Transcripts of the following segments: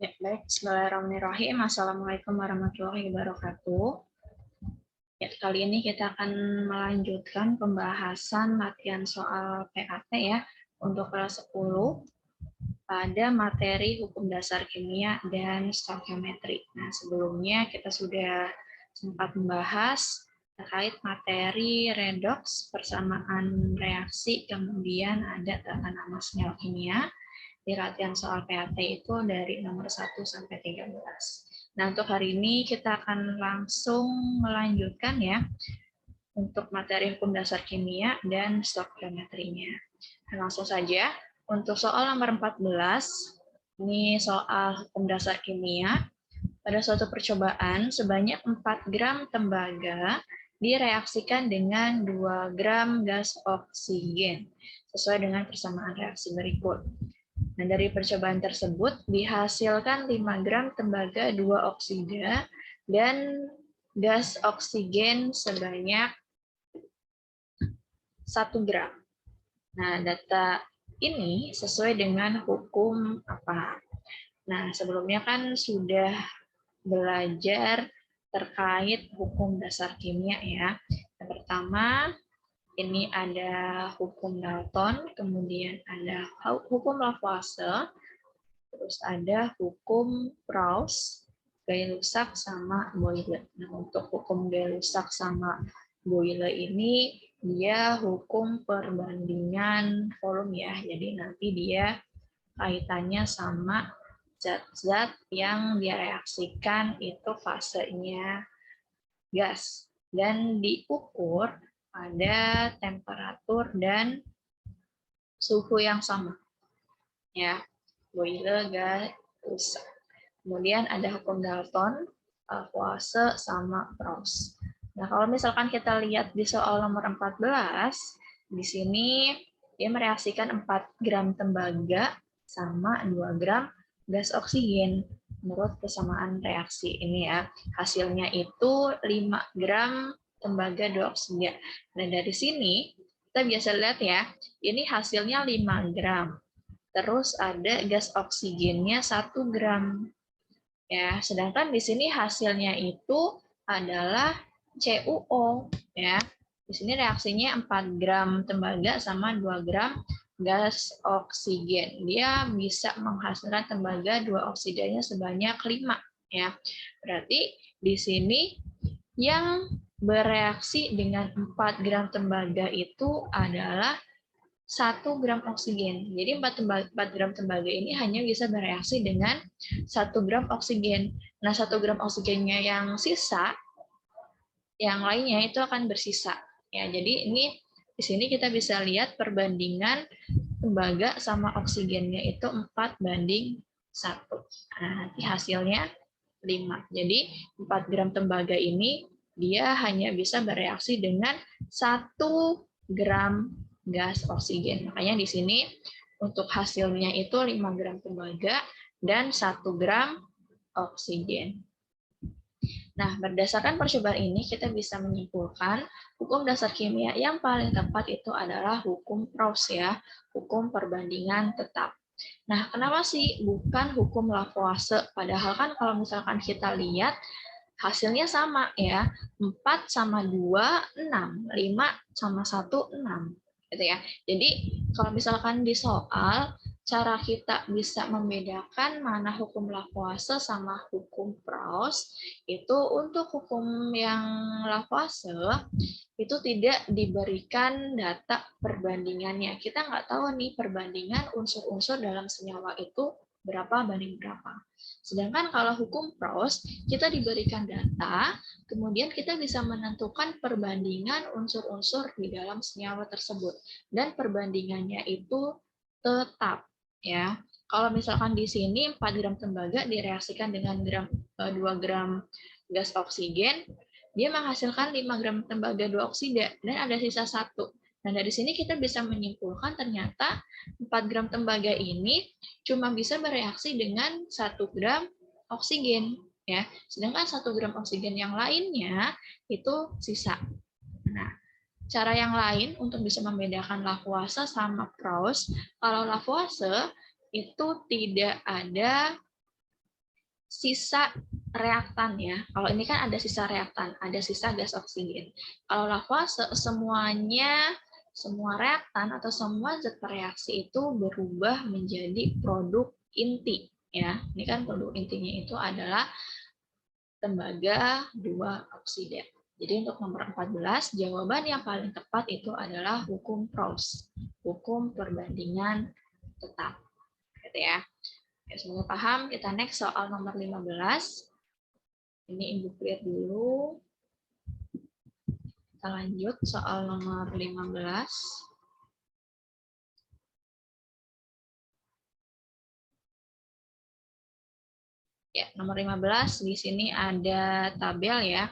Ya, baik. Bismillahirrahmanirrahim. Assalamualaikum warahmatullahi wabarakatuh. Ya, kali ini kita akan melanjutkan pembahasan latihan soal PAT ya untuk kelas 10 pada materi hukum dasar kimia dan stoikiometri. Nah, sebelumnya kita sudah sempat membahas terkait materi redox, persamaan reaksi, kemudian ada tata nama senyawa kimia. Di latihan soal PAT itu dari nomor 1 sampai 13. Nah, untuk hari ini kita akan langsung melanjutkan ya untuk materi hukum dasar kimia dan stoikiometrinya. Nah, langsung saja untuk soal nomor 14, ini soal hukum dasar kimia. Pada suatu percobaan, sebanyak 4 gram tembaga direaksikan dengan 2 gram gas oksigen sesuai dengan persamaan reaksi berikut. Nah, dari percobaan tersebut dihasilkan 5 gram tembaga 2 oksida dan gas oksigen sebanyak 1 gram. Nah, data ini sesuai dengan hukum apa? Nah, sebelumnya kan sudah belajar terkait hukum dasar kimia ya. Yang pertama, ini ada hukum Dalton, kemudian ada hukum Lavoisier, terus ada hukum Proust, Gay-Lussac, sama Boyle. Nah, untuk hukum Gay-Lussac sama Boyle ini dia hukum perbandingan volume ya. Jadi nanti dia kaitannya sama zat-zat yang direaksikan itu fasenya gas dan diukur pada temperatur dan suhu yang sama. Ya, Boyle, Gay-Lussac. Kemudian ada hukum Dalton, Lavoisier, sama Proust. Nah, kalau misalkan kita lihat di soal nomor 14, di sini dia mereaksikan 4 gram tembaga sama 2 gram gas oksigen menurut kesamaan reaksi ini ya. Hasilnya itu 5 gram tembaga 2 oksida. Nah, dari sini kita biasa lihat ya, ini hasilnya 5 gram. Terus ada gas oksigennya 1 gram. Ya, sedangkan di sini hasilnya itu adalah CuO ya. Di sini reaksinya 4 gram tembaga sama 2 gram gas oksigen. Dia bisa menghasilkan tembaga 2 oksidanya sebanyak 5 ya. Berarti di sini yang bereaksi dengan 4 gram tembaga itu adalah 1 gram oksigen. Jadi 4 gram tembaga ini hanya bisa bereaksi dengan 1 gram oksigen. Nah, 1 gram oksigennya yang sisa, yang lainnya itu akan bersisa. Ya, jadi ini di sini kita bisa lihat perbandingan tembaga sama oksigennya itu 4:1. Nah, nanti hasilnya 5. Jadi 4 gram tembaga ini dia hanya bisa bereaksi dengan 1 gram gas oksigen. Makanya di sini untuk hasilnya itu 5 gram tembaga dan 1 gram oksigen. Nah, berdasarkan percobaan ini kita bisa menyimpulkan hukum dasar kimia yang paling tepat itu adalah hukum Proust ya, hukum perbandingan tetap. Nah, kenapa sih bukan hukum Lavoisier? Padahal kan kalau misalkan kita lihat hasilnya sama ya, 4 sama 2, 6, 5 sama 1, 6. Gitu ya. Jadi kalau misalkan di soal, cara kita bisa membedakan mana hukum Lavoisier sama hukum Proust, itu untuk hukum yang Lavoisier, itu tidak diberikan data perbandingannya. Kita nggak tahu nih perbandingan unsur-unsur dalam senyawa itu berapa banding berapa. Sedangkan kalau hukum Proust, kita diberikan data, kemudian kita bisa menentukan perbandingan unsur-unsur di dalam senyawa tersebut. Dan perbandingannya itu tetap. Ya. Kalau misalkan di sini 4 gram tembaga direaksikan dengan 2 gram gas oksigen, dia menghasilkan 5 gram tembaga 2 oksida, dan ada sisa 1. Nah, dari sini kita bisa menyimpulkan ternyata 4 gram tembaga ini cuma bisa bereaksi dengan 1 gram oksigen. Ya. Sedangkan 1 gram oksigen yang lainnya itu sisa. Nah, cara yang lain untuk bisa membedakan Lavoisier sama Proust, kalau Lavoisier itu tidak ada sisa reaktan ya. Kalau ini kan ada sisa reaktan, ada sisa gas oksigen. Kalau lava semua reaktan atau semua zat bereaksi itu berubah menjadi produk inti ya. Ini kan produk intinya itu adalah tembaga 2 oksida. Jadi untuk nomor 14, jawaban yang paling tepat itu adalah hukum Proust, hukum perbandingan tetap. Gitu ya. Ya, semoga paham. Kita next soal nomor 15. Ini Ibu clear dulu. Kita lanjut soal nomor 15. Ya, nomor 15 di sini ada tabel ya.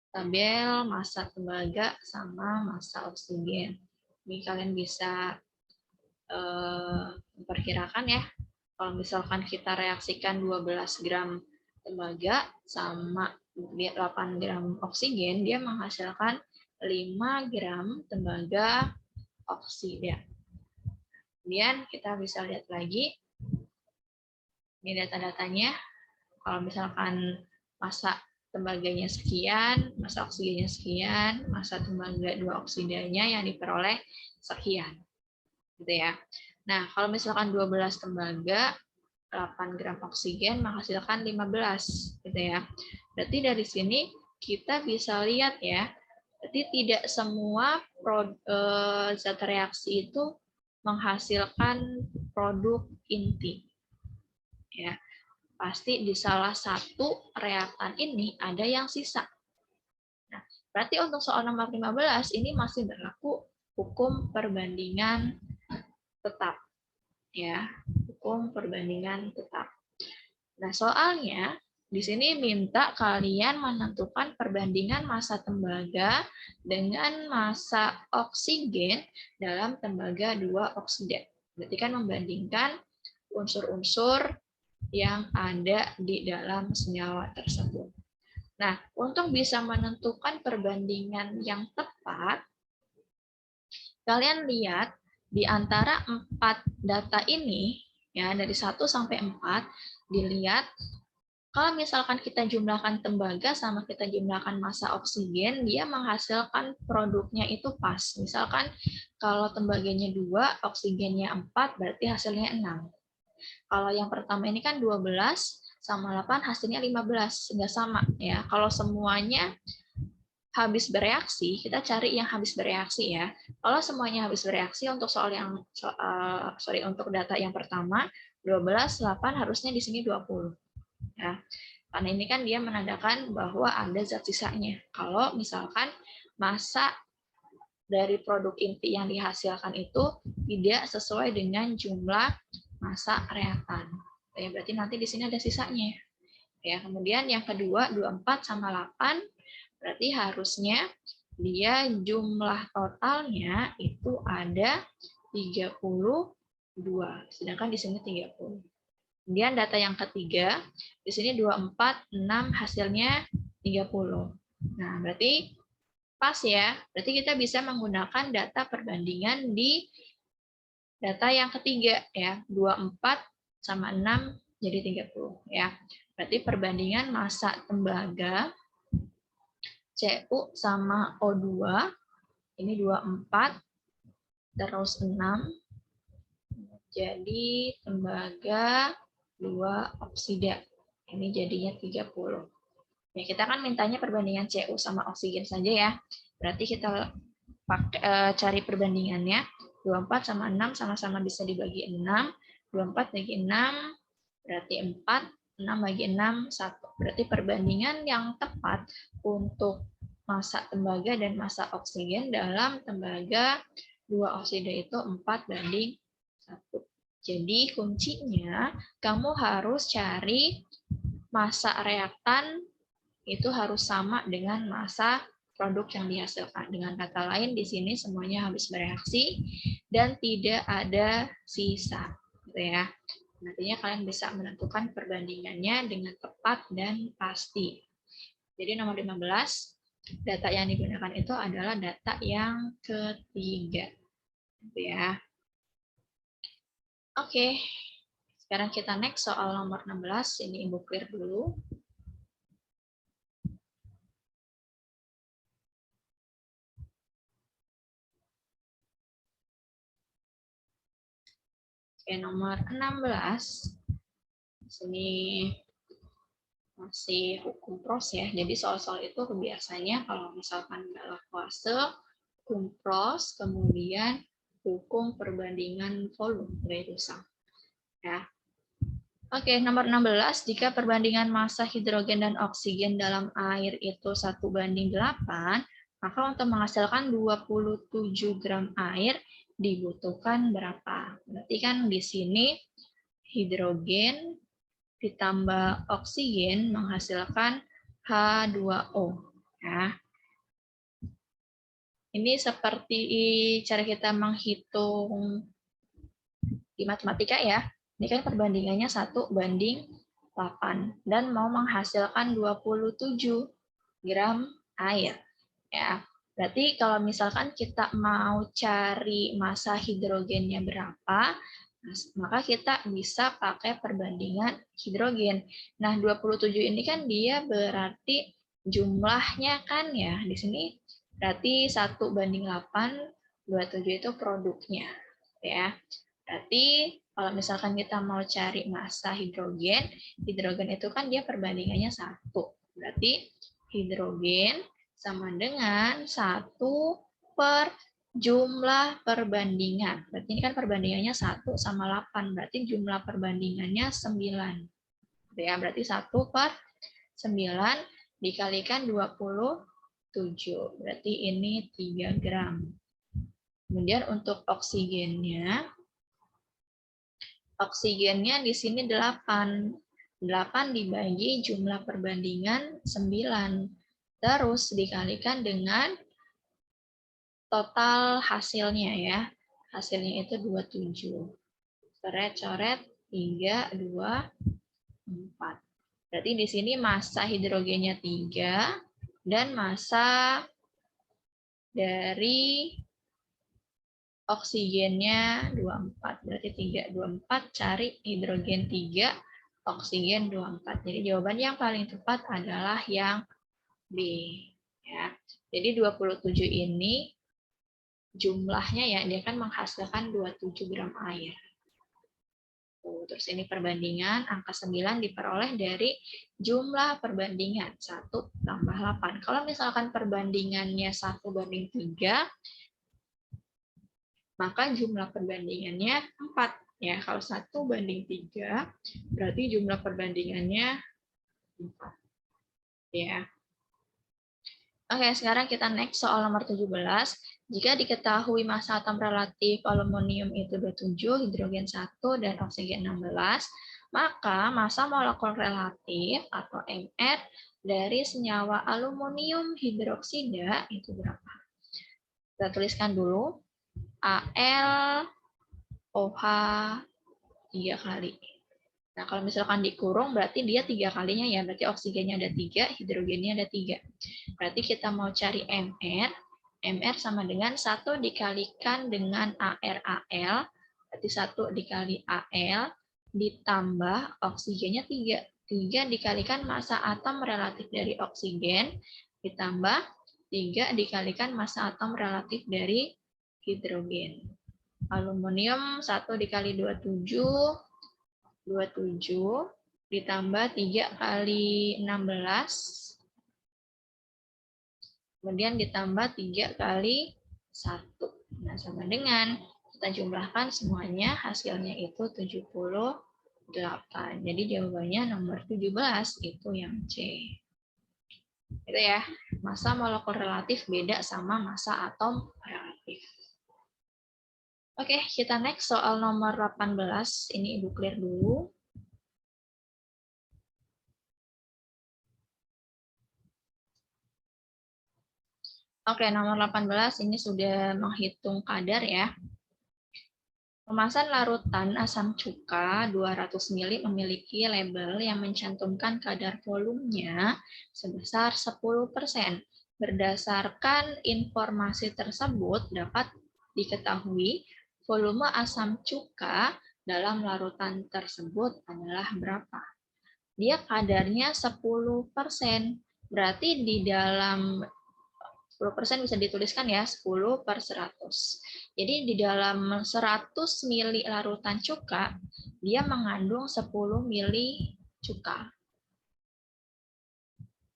Tabel massa tembaga sama massa oksigen. Ini kalian bisa memperkirakan ya. Kalau misalkan kita reaksikan 12 gram tembaga sama 8 gram oksigen, dia menghasilkan 5 gram tembaga oksida. Kemudian kita bisa lihat lagi, ini data-datanya. Kalau misalkan massa tembaganya sekian, massa oksigennya sekian, massa tembaga 2 oksidanya yang diperoleh sekian. Gitu ya. Nah, kalau misalkan 12 tembaga, 8 gram oksigen menghasilkan 15, gitu ya. Berarti dari sini kita bisa lihat ya, berarti tidak semua zat reaksi itu menghasilkan produk inti. Ya, pasti di salah satu reaktan ini ada yang sisa. Nah, berarti untuk soal nomor 15 ini masih berlaku hukum perbandingan tetap. Ya, hukum perbandingan tetap. Nah, soalnya di sini minta kalian menentukan perbandingan massa tembaga dengan massa oksigen dalam tembaga 2 oksida. Berarti kan membandingkan unsur-unsur yang ada di dalam senyawa tersebut. Nah, untuk bisa menentukan perbandingan yang tepat, kalian lihat di antara 4 data ini, ya dari 1 sampai 4, dilihat kalau misalkan kita jumlahkan tembaga sama kita jumlahkan massa oksigen, dia menghasilkan produknya itu pas. Misalkan kalau tembaganya 2, oksigennya 4, berarti hasilnya 6. Kalau yang pertama ini kan 12 sama 8 hasilnya 15, nggak sama ya. Kalau semuanya habis bereaksi, kita cari yang habis bereaksi ya. Kalau semuanya habis bereaksi untuk untuk data yang pertama 12, 8 harusnya di sini 20. Ya. Karena ini kan dia menandakan bahwa ada zat sisanya. Kalau misalkan massa dari produk inti yang dihasilkan itu tidak sesuai dengan jumlah massa reaktan. Ya, berarti nanti di sini ada sisanya. Ya, kemudian yang kedua 24 sama 8 berarti harusnya dia jumlah totalnya itu ada 32. Sedangkan di sini 30. Kemudian data yang ketiga, di sini 24, 6 hasilnya 30. Nah, berarti pas ya. Berarti kita bisa menggunakan data perbandingan di data yang ketiga ya. 24 sama 6 jadi 30 ya. Berarti perbandingan massa tembaga Cu sama O2 ini 24 terus 6 jadi tembaga 2 oksida. Ini jadinya 30. Ya, kita kan mintanya perbandingan Cu sama oksigen saja ya. Berarti kita cari perbandingannya. 24 sama 6 sama-sama bisa dibagi 6. 24 bagi 6 berarti 4. 6 bagi 6, 1. Berarti perbandingan yang tepat untuk massa tembaga dan massa oksigen dalam tembaga 2 oksida itu 4:1. Jadi kuncinya kamu harus cari massa reaktan itu harus sama dengan massa produk yang dihasilkan. Dengan kata lain di sini semuanya habis bereaksi dan tidak ada sisa, gitu ya. Nantinya kalian bisa menentukan perbandingannya dengan tepat dan pasti. Jadi nomor 15, data yang digunakan itu adalah data yang ketiga. Gitu ya. Oke, Sekarang kita next soal nomor 16. Ini Ibu clear dulu. Oke, nomor 16. Sini masih hukum pros ya. Jadi soal-soal itu biasanya kalau misalkan nggak fase, hukum pros, kemudian hukum perbandingan volume dari rusak. Ya. Oke, nomor 16, jika perbandingan massa hidrogen dan oksigen dalam air itu 1:8, maka untuk menghasilkan 27 gram air dibutuhkan berapa? Berarti kan di sini hidrogen ditambah oksigen menghasilkan H2O. Ya. Ini seperti cara kita menghitung di matematika ya. Ini kan perbandingannya 1:8 dan mau menghasilkan 27 gram air. Ya. Berarti kalau misalkan kita mau cari massa hidrogennya berapa, maka kita bisa pakai perbandingan hidrogen. Nah, 27 ini kan dia berarti jumlahnya kan ya. Di sini berarti 1:8, 27 itu produknya. Ya. Berarti kalau misalkan kita mau cari massa hidrogen, hidrogen itu kan dia perbandingannya 1. Berarti hidrogen sama dengan 1 per jumlah perbandingan. Berarti ini kan perbandingannya 1 sama 8. Berarti jumlah perbandingannya 9. Ya, berarti 1 per 9 dikalikan 27. Berarti ini 3 gram. Kemudian untuk oksigennya di sini 8. 8 dibagi jumlah perbandingan 9. Terus dikalikan dengan total hasilnya ya. Hasilnya itu 27. Coret-coret 3, 2, 4. Berarti di sini massa hidrogennya 3 dan massa dari oksigennya 24. Berarti 3, 24 cari hidrogen 3, oksigen 24. Jadi jawaban yang paling tepat adalah yang B. Ya. Jadi 27 ini jumlahnya ya, dia kan menghasilkan 27 gram air. Terus ini perbandingan, angka 9 diperoleh dari jumlah perbandingan 1 tambah 8. Kalau misalkan perbandingannya 1:3, maka jumlah perbandingannya 4. Ya, kalau 1:3, berarti jumlah perbandingannya 4. Ya. Oke, sekarang kita next soal nomor 17. Jika diketahui massa atom relatif aluminium itu 27, hidrogen 1, dan oksigen 16, maka massa molekul relatif atau MR dari senyawa aluminium hidroksida itu berapa? Kita tuliskan dulu. Al OH 3 kali. Nah, kalau misalkan dikurung berarti dia 3 kalinya ya. Berarti oksigennya ada 3, hidrogennya ada 3. Berarti kita mau cari MR. MR sama dengan 1 dikalikan dengan AR-AL. Berarti 1 dikali AL ditambah oksigennya 3. 3 dikalikan massa atom relatif dari oksigen ditambah 3 dikalikan massa atom relatif dari hidrogen. Aluminium 1 dikali 27 ditambah 3 kali 16, kemudian ditambah 3 kali 1. Nah, sama dengan kita jumlahkan semuanya, hasilnya itu 78. Jadi jawabannya nomor 17 itu yang C. Itu ya, massa molekul relatif beda sama massa atom relatif. Oke, kita next soal nomor 18. Ini Ibu clear dulu. Oke, nomor 18 ini sudah menghitung kadar ya. Kemasan larutan asam cuka 200 ml memiliki label yang mencantumkan kadar volumenya sebesar 10%. Berdasarkan informasi tersebut dapat diketahui volume asam cuka dalam larutan tersebut adalah berapa? Dia kadarnya 10%. Berarti di dalam 10% bisa dituliskan ya, 10/100. Jadi di dalam 100 mili larutan cuka, dia mengandung 10 mili cuka.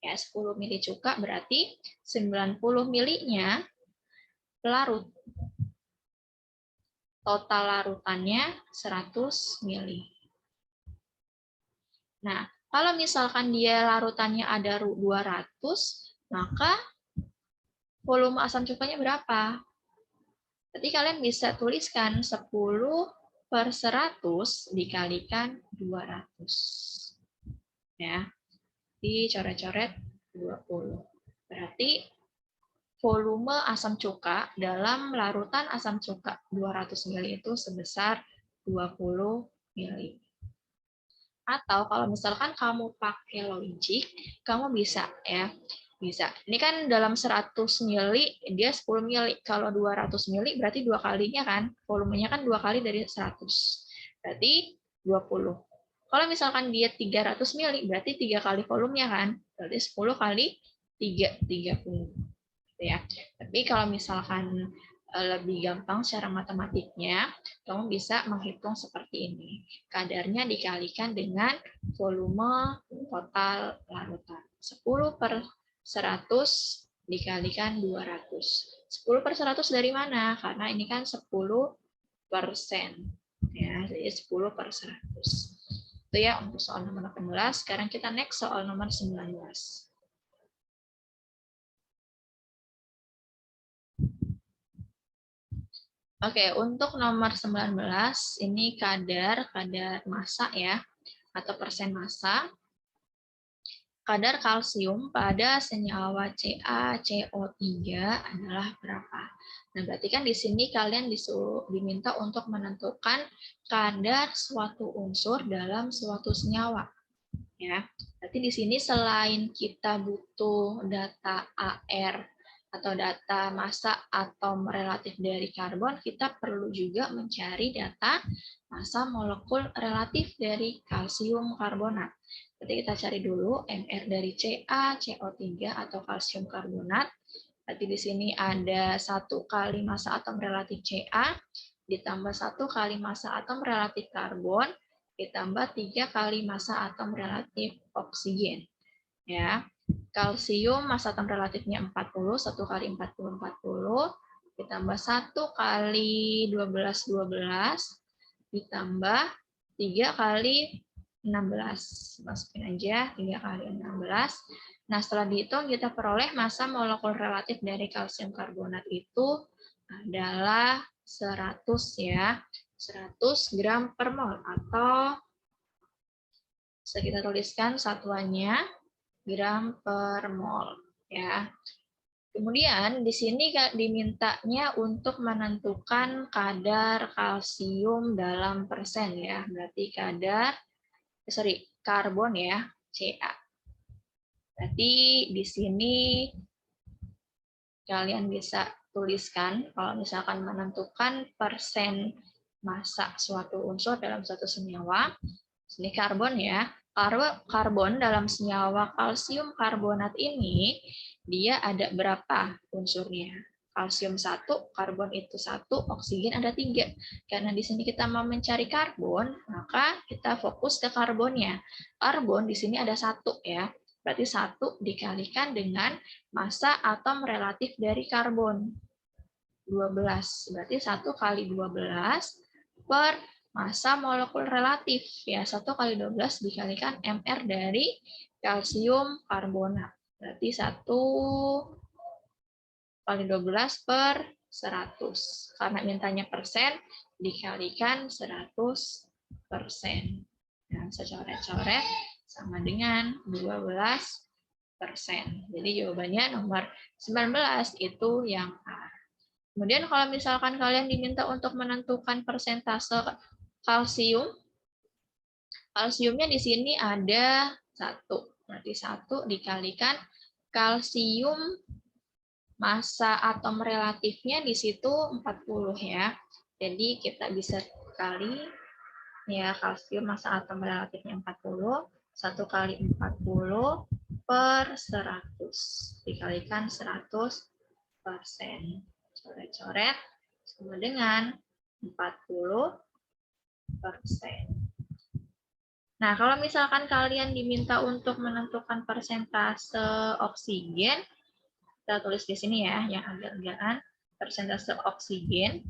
Ya, 10 mili cuka berarti 90 milinya larut. Total larutannya 100 mili. Nah, kalau misalkan dia larutannya ada 200, maka volume asam cukanya berapa? Berarti kalian bisa tuliskan 10/100 dikalikan 200. Ya, dicoret-coret 20. Berarti volume asam cuka dalam larutan asam cuka 200 ml itu sebesar 20 ml. Atau kalau misalkan kamu pakai logic, kamu bisa ya. Bisa. Ini kan dalam 100 mili dia 10 mili. Kalau 200 mili berarti 2 kalinya kan. Volumenya kan 2 kali dari 100. Berarti 20. Kalau misalkan dia 300 mili berarti 3 kali volumenya kan. Berarti 10 kali 3, 30. Ya. Tapi kalau misalkan lebih gampang secara matematiknya, kamu bisa menghitung seperti ini. Kadarnya dikalikan dengan volume total larutan. 10/100 dikalikan 200. 10/100 dari mana? Karena ini kan 10%. Ya, jadi 10/100. Itu ya untuk soal nomor 18. Sekarang kita next soal nomor 19. Oke, untuk nomor 19 ini kadar massa ya, atau persen massa. Kadar kalsium pada senyawa CaCO3 adalah berapa? Nah, berarti kan di sini kalian diminta untuk menentukan kadar suatu unsur dalam suatu senyawa. Ya, berarti di sini selain kita butuh data AR atau data massa atom relatif dari karbon, kita perlu juga mencari data massa molekul relatif dari kalsium karbonat. Jadi kita cari dulu MR dari CaCO3 atau kalsium karbonat. Berarti di sini ada 1 kali massa atom relatif Ca ditambah 1 kali massa atom relatif karbon ditambah 3 kali massa atom relatif oksigen. Ya. Kalsium massa atom relatifnya 40, 1 kali 40, 40, ditambah 1 kali 12, 12, ditambah 3 kali 16. Masukin aja 3 kali 16. Nah, setelah dihitung kita peroleh massa molekul relatif dari kalsium karbonat itu adalah 100 ya. 100 gram per mol atau bisa kita tuliskan satuannya gram per mol ya. Kemudian di sini dimintanya untuk menentukan kadar kalsium dalam persen ya. Berarti karbon ya, Ca. Berarti di sini kalian bisa tuliskan kalau misalkan menentukan persen massa suatu unsur dalam suatu senyawa. Ini karbon ya. Karbon dalam senyawa kalsium karbonat ini, dia ada berapa unsurnya? Kalsium 1, karbon itu 1, oksigen ada 3. Karena di sini kita mau mencari karbon, maka kita fokus ke karbonnya. Karbon di sini ada 1 ya. Berarti 1 dikalikan dengan massa atom relatif dari karbon. 12. Berarti 1 kali 12 per massa molekul relatif. Ya, 1 kali 12 dikalikan MR dari kalsium karbonat. Berarti 1 kali 12 per 100. Karena mintanya persen, dikalikan 100%. Nah, saya coret-coret sama dengan 12%. Jadi jawabannya nomor 19 itu yang A. Kemudian kalau misalkan kalian diminta untuk menentukan persentase kalsium, kalsiumnya di sini ada 1. Berarti 1 dikalikan kalsium massa atom relatifnya di situ 40 ya. Jadi kita bisa kali Ya, kalsium massa atom relatifnya 40, 1 kali 40 per 100 dikalikan 100%. Coret-coret sama dengan 40%. Nah, kalau misalkan kalian diminta untuk menentukan persentase oksigen, kita tulis di sini ya, yang agak-agakan, persentase oksigen,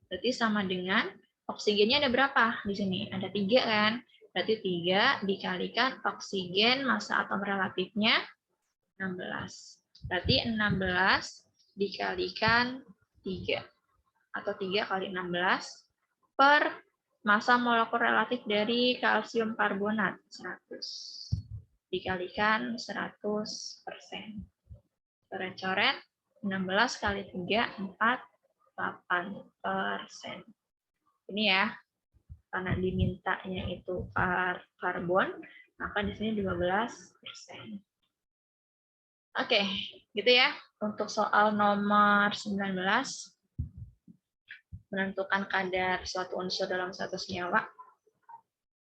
berarti sama dengan, oksigennya ada berapa di sini? Ada 3 kan? Berarti 3 dikalikan oksigen massa atom relatifnya 16. Berarti 16 dikalikan 3, atau 3 kali 16 per massa molekul relatif dari kalsium karbonat 100 dikalikan 100%. Coret-coret 16 kali 3 48%. Ini ya, karena dimintanya itu karbon, maka di sini 12%. Oke, gitu ya untuk soal nomor 19. Menentukan kadar suatu unsur dalam suatu senyawa.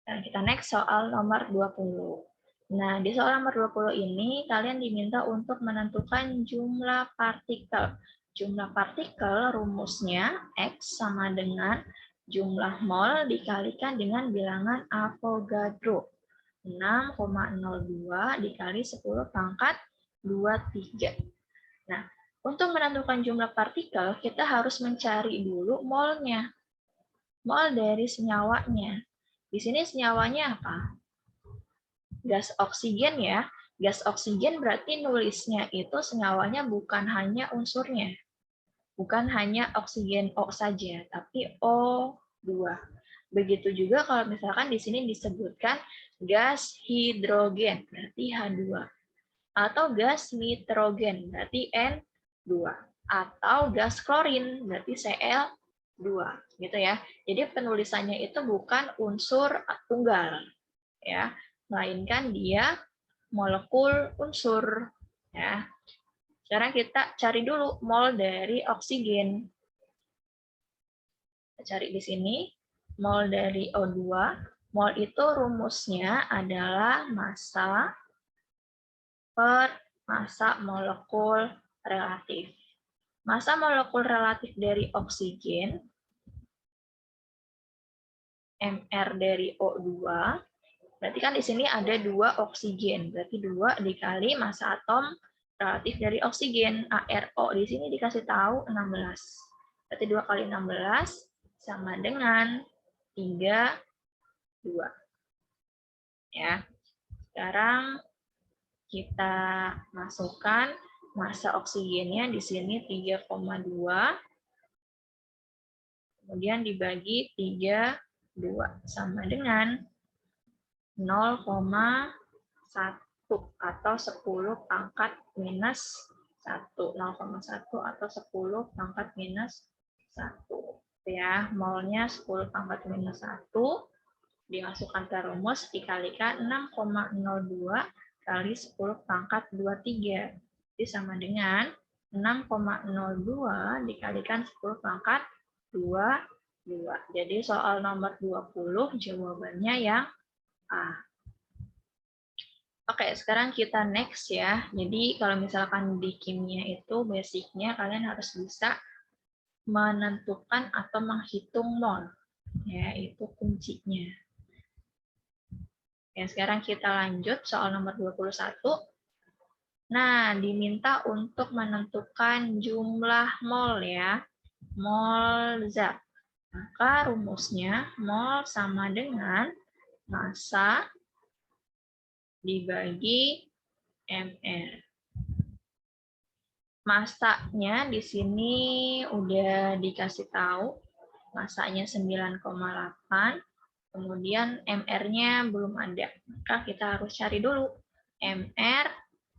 Nah, kita next soal nomor 20. Nah, di soal nomor 20 ini kalian diminta untuk menentukan jumlah partikel. Jumlah partikel rumusnya X sama dengan jumlah mol dikalikan dengan bilangan Avogadro. 6,02 dikali 10 pangkat 23. Nah, untuk menentukan jumlah partikel, kita harus mencari dulu molnya. Mol dari senyawanya. Di sini senyawanya apa? Gas oksigen ya. Gas oksigen berarti nulisnya itu senyawanya bukan hanya unsurnya. Bukan hanya oksigen O saja, tapi O2. Begitu juga kalau misalkan di sini disebutkan gas hidrogen, berarti H2. Atau gas nitrogen, berarti N2. Atau gas klorin, berarti Cl2. Gitu ya. Jadi penulisannya itu bukan unsur tunggal, ya, melainkan dia molekul unsur. Ya. Sekarang kita cari dulu mol dari oksigen. Kita cari di sini, mol dari O2. Mol itu rumusnya adalah massa per massa molekul relatif. Massa molekul relatif dari oksigen, Mr dari O2, berarti kan di sini ada 2 oksigen, berarti 2 dikali massa atom relatif dari oksigen, ARO, di sini dikasih tahu 16. Berarti 2 kali 16 sama dengan 32. Ya. Sekarang kita masukkan massa oksigennya di sini 3,2, kemudian dibagi 32 sama dengan 0,1 atau 10 pangkat minus 1. 0,1 atau 10 pangkat minus 1. Ya, molnya 10 pangkat minus 1 dimasukkan ke rumus dikalikan 6,02 kali 10 pangkat 23. Jadi sama dengan 6,02 dikalikan 10 pangkat 22. Jadi soal nomor 20 jawabannya yang A. Oke, sekarang kita next ya. Jadi kalau misalkan di kimia itu basicnya kalian harus bisa menentukan atau menghitung mol. Ya, itu kuncinya. Ya, sekarang kita lanjut soal nomor 21. Nah, diminta untuk menentukan jumlah mol ya. Mol zat. Maka rumusnya mol sama dengan massa dibagi mR. Massanya di sini udah dikasih tahu. Massanya 9,8. Kemudian MR-nya belum ada. Maka kita harus cari dulu. MR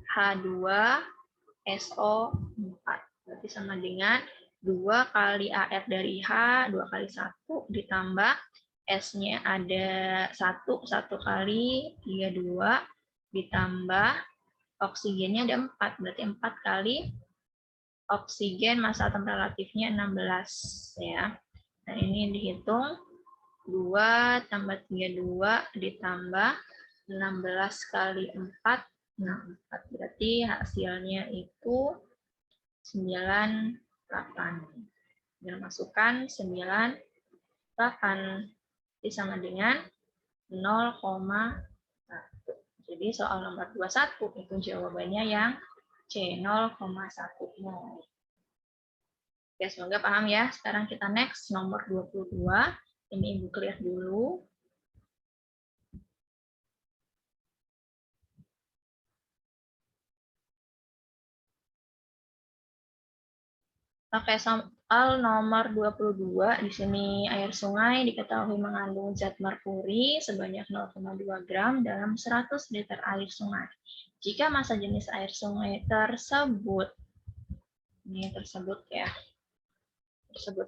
H2SO4. Berarti sama dengan 2 kali AR dari H, 2 kali 1 ditambah S-nya ada 1 kali 32 ditambah oksigennya ada 4. Berarti 4 kali oksigen massa atom relatifnya 16 ya. Nah, ini dihitung 2 tambah 32 ditambah 16 kali 4, 64. Berarti hasilnya itu 98. Dan masukkan 98 sama dengan 0,1. Jadi soal nomor 21 itu jawabannya yang C, 0,10. Oke, semoga paham ya. Sekarang kita next, nomor 22. Ini Ibu clear dulu. Oke, soal nomor 22, di sini air sungai diketahui mengandung zat merkuri sebanyak 0,2 gram dalam 100 liter air sungai. Jika massa jenis air sungai tersebut, ini tersebut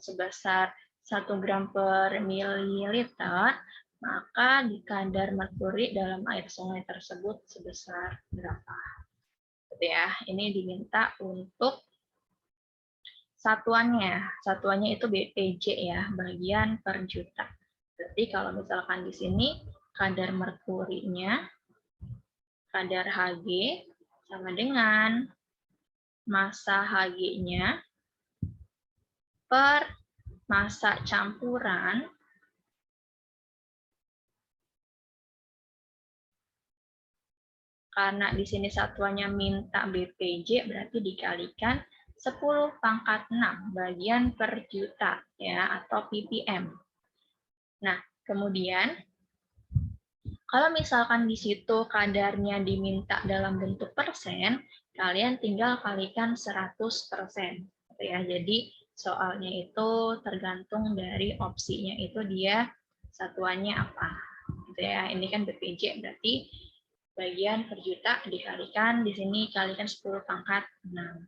sebesar 1 gram per mililiter, maka di kadar merkuri dalam air sungai tersebut sebesar berapa? Gitu ya, ini diminta untuk satuannya itu BPJ ya, bagian per juta. Berarti kalau misalkan di sini kadar merkurinya, kadar Hg sama dengan massa Hg-nya per massa campuran karena di sini satuannya minta BPJ berarti dikalikan 10 pangkat 6 bagian per juta ya atau ppm. Nah, kemudian kalau misalkan di situ kadarnya diminta dalam bentuk persen, kalian tinggal kalikan 100%. Ya, jadi soalnya itu tergantung dari opsinya itu dia satuannya apa. Gitu ya. Ini kan BPJ berarti bagian per juta dikalikan di sini kalikan 10 pangkat 6.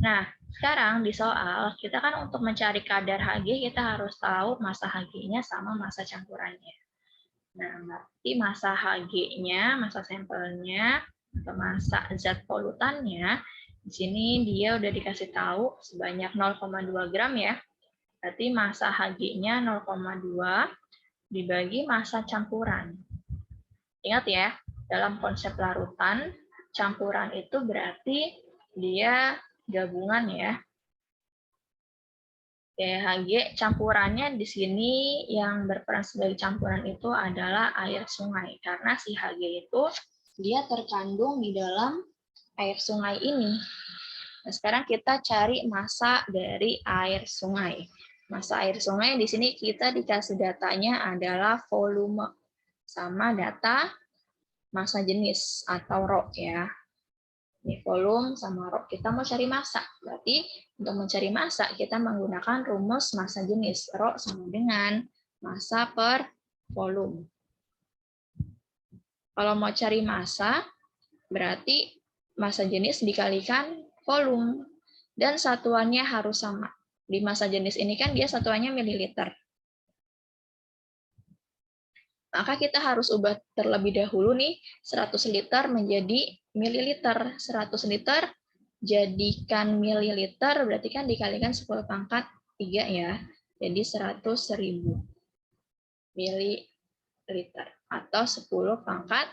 Nah, sekarang di soal, kita kan untuk mencari kadar Hg, kita harus tahu massa Hg-nya sama massa campurannya. Nah, berarti massa Hg-nya, massa sampelnya, atau massa zat polutannya, di sini dia udah dikasih tahu sebanyak 0,2 gram ya. Berarti massa Hg-nya 0,2 dibagi massa campuran. Ingat ya, dalam konsep larutan, campuran itu berarti dia gabungan ya. Hg campurannya di sini yang berperan sebagai campuran itu adalah air sungai karena si Hg itu dia terkandung di dalam air sungai ini. Nah, sekarang kita cari massa dari air sungai. Massa air sungai di sini kita dikasih datanya adalah volume sama data massa jenis atau rho ya. Ini volume sama rho. Kita mau cari massa. Berarti untuk mencari massa kita menggunakan rumus massa jenis. Rho sama dengan massa per volume. Kalau mau cari massa, berarti massa jenis dikalikan volume. Dan satuannya harus sama. Di massa jenis ini kan dia satuannya mililiter. Maka kita harus ubah terlebih dahulu nih 100 liter menjadi mililiter. 100 liter jadikan mililiter berarti kan dikalikan 10 pangkat 3 ya. Jadi 100.000 mililiter atau 10 pangkat